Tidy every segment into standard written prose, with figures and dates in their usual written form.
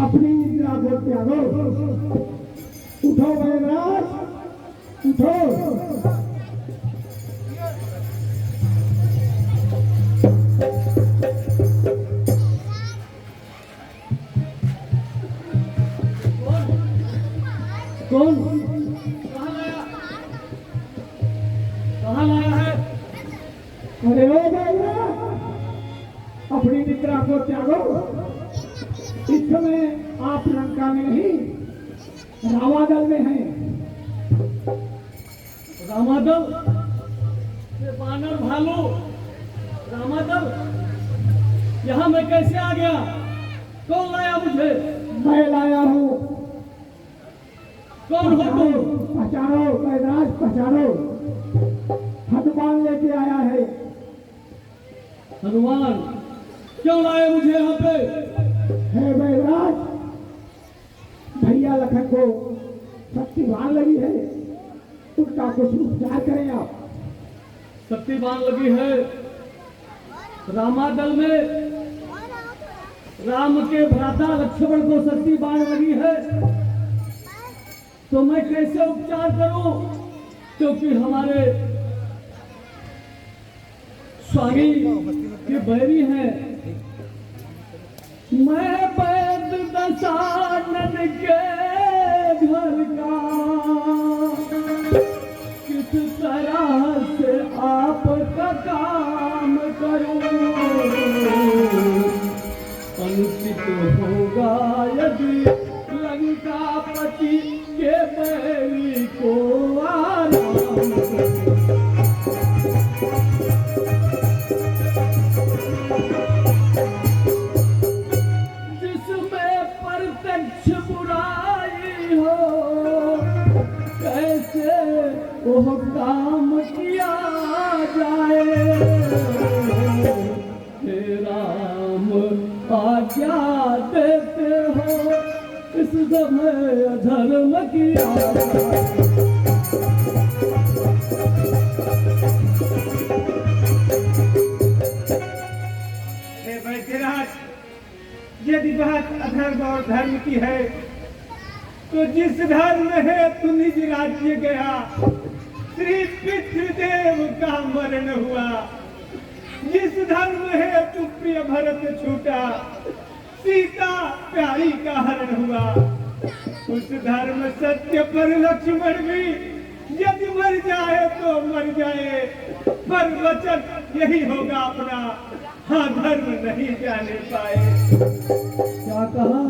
अपनी निद्रा को त्यागो, उठो बैराज, उठो। कौन कहाँ लाया है? अरे ओ बैराज, अपनी निद्रा को त्यागो। इस समय आप लंका में नहीं, रामादल में हैं। रामादल? ये बानर भालू रामादल यहाँ मैं कैसे आ गया? कौन लाया मुझे? मैं लाया हूँ। कौन हो तुम? पहचानो बैराज, पहचानो। हनुमान लेके आया है। हनुमान क्यों लाए मुझे यहाँ पे? है बैराज, भैया लखन को शक्तिवान लगी है, उनका कुछ उपचार करें आप। शक्तिवान लगी है? रामादल में राम के भ्राता लक्ष्मण को शक्तिवान लगी है, तो मैं कैसे उपचार करूं? क्योंकि हमारे स्वामी के बैरी हैं। मैं वैद दशानन के घर का किस तरह से आपका काम करूं? अनुचित होगा यदि लंकापति के बैरी को आराम वो काम किया जाए। हे राम आज्ञा देते हो, इस समय अधर्म किया जाए। वैद्यराज, यदि बात अधर्म और धर्म की है तो जिस धर्म में है तू निज राज्य गया, श्री पितृदेव का मरण हुआ। जिस धर्म है तू प्रिय भरत छूटा, सीता प्यारी का हरण हुआ। उस धर्म सत्य पर लक्ष्मण भी यदि मर जाए तो मर जाए, पर वचन यही होगा अपना, हाँ धर्म नहीं जाने पाए। क्या कहा?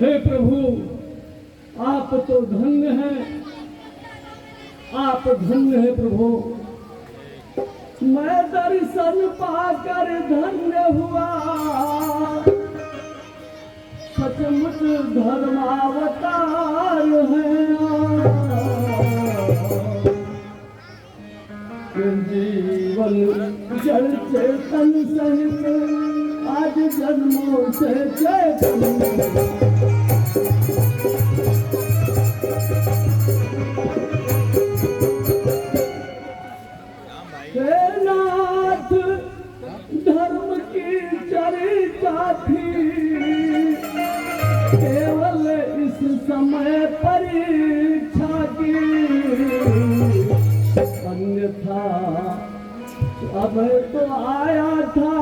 हे प्रभु, आप तो धन्य हैं, आप धन्य हैं प्रभु। मैं दर्शन पाकर धन्य हुआ, सचमुच धर्मावतार हैं। जीवन जल चेतन सहित आज जन्मों से चेतन केवल इस समय परीक्षा की, अन्यथा अब तो आया था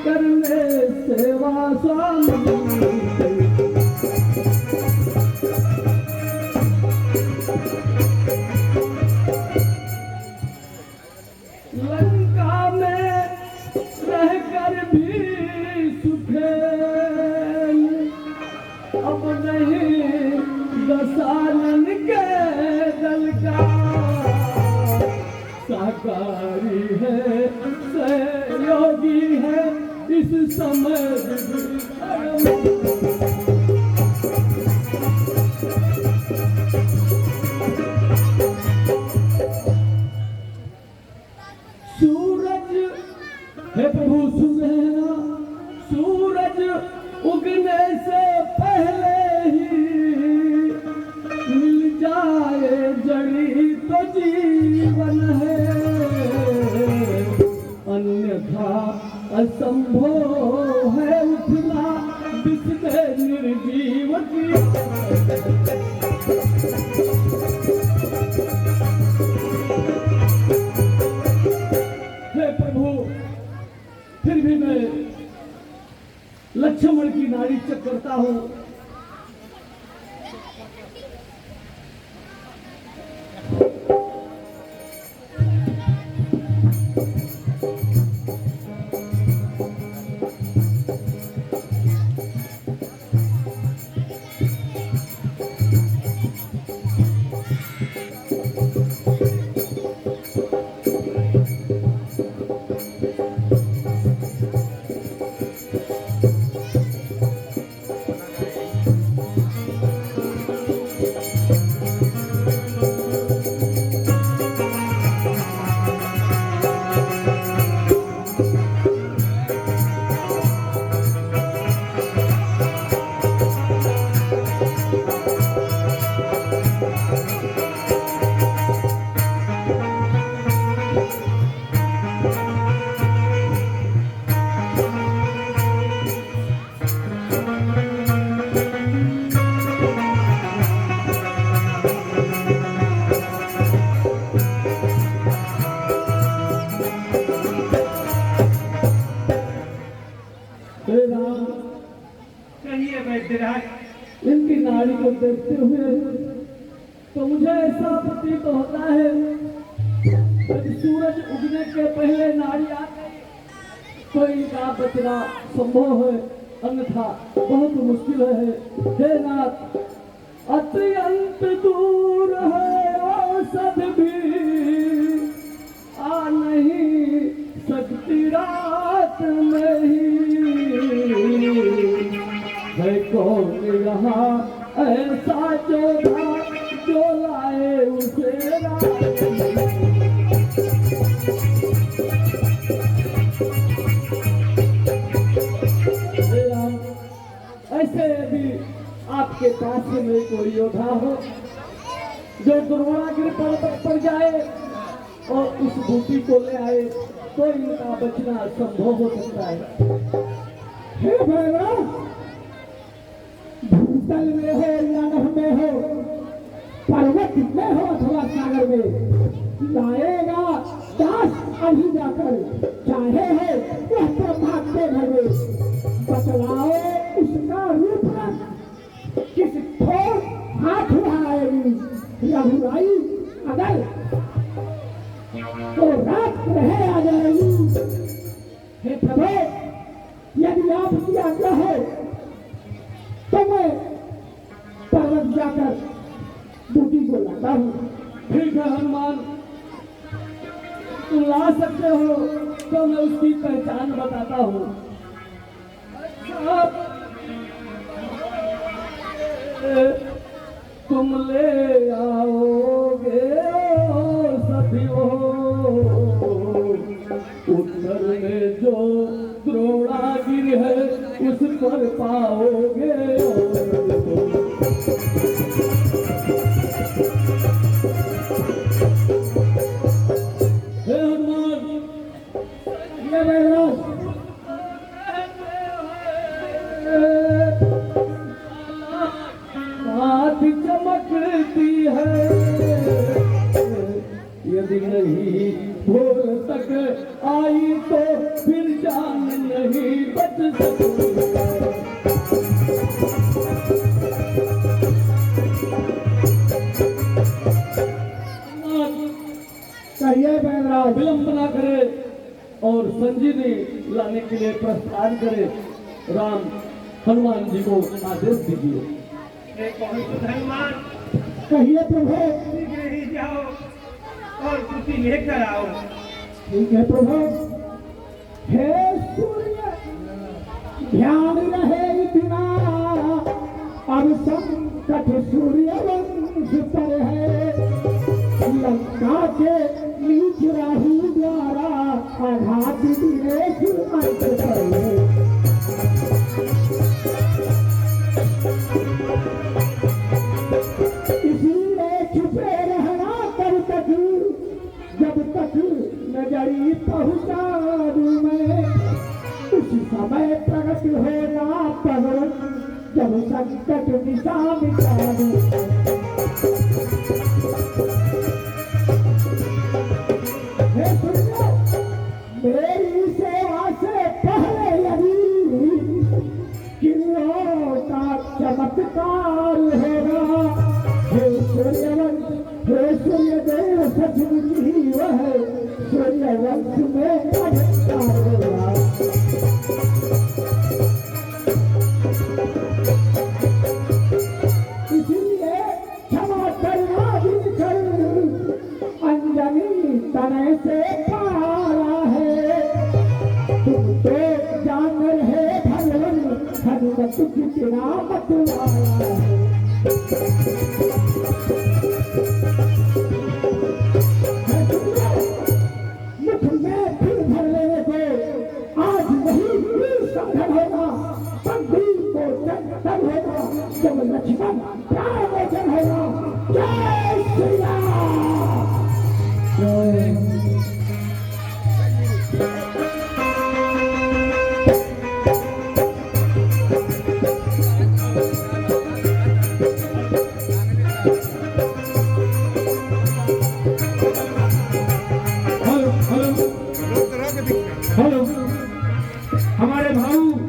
करने सेवा स्वामी। लंका में रहकर भी सुखेल, अब नहीं दसानन के दल का, सहकारी है सहयोगी है इस समय। सूरज हे प्रभु सुन रहे हैं ना, सूरज उगने से पहले ही मिल जाए जड़ी तो जीवन है, अन्यथा असंभव है उठना जिससे निर्जीव की। हे प्रभु, फिर भी मैं लक्ष्मण की नाड़ी चेक करता हूं। कहिए वैद्यराज। इनकी नाड़ी को देखते हुए तो मुझे ऐसा प्रतीत होता है कि सूरज उगने के पहले नाड़ी आ गई तो इनका बचना संभव है, अन्यथा बहुत मुश्किल है। हे नाथ, अत्यंत दूर है औषध भी आ नहीं सकती रात में ही, है कौन यहाँ ऐसा जोधा जो लाए उसे रात में। ऐसे भी आपके पास में कोई योद्धा हो जो द्रोणागिरि पर्वत पर जाए और उस बूटी को ले आए तो इनका बचना संभव हो सकता है। हे भैरव, भूतल में हो या नभ में हो, पर्वत में हो अथवा सागर में, लाएगा दास अभी जाकर, चाहे है वह प्रभात के घर में। बतलाओ उसका रूप किस ठोर हाथ उठाएगी, रघुराई अगर तो रात रहे आ जाएगी। हे प्रभु, यदि आपकी आज्ञा है तो मैं पर्वत जाकर बूटी को लाता हूँ। ठीक है हनुमान, तुम ला सकते हो तो मैं उसकी पहचान बताता हूँ। तुम ले आओगे सखियों, उत्तर में जो द्रोणागिरि है उस पर पाओगे। हे हनुमान, ये भैरव, आँख चमकती है, यदि नहीं भोर तक आई तो फिर जान नहीं बच सकती। कहिए बैनराज। विलंब न करे और संजीवनी लाने के लिए प्रस्थान करे। राम हनुमान जी को आदेश दीजिए। हे कौन हनुमान, कहिए प्रभु। शीघ्र ही जाओ और कुछ लेकर आओ। ठीक है प्रभु। हे सूर्य, ध्यान रहे इतना, अब संकट सूर्य वंश पर है। लंका के नीच राहु द्वारा आघात दिनेश अंत पर है। इसीलिए छुपे रहना तब तक, जब तक नजरी पहुंचा दूं मैं। उस समय प्रगट होगा भगवन, जब संकट दिशा मिटा दूं। हे सूर्य, मेरी सेवा से पहले यदि किरणों का चमत्कार होगा, हे सूर्यवंश, हे सूर्यदेव सचमुच ही वह सूर्यवंश में अधिकार होगा। इसलिए क्षमा करना दिनकर, अंजनी तने से पारा है। तुम तो जान रहे भगवन, हनुमत कितना मतवाला है। मुख में फिर भर लेने को आज वही संघर्ष होगा। बंदी को तब होगा जब लक्ष्मण प्राण मोचन होगा। जय श्री राम। जय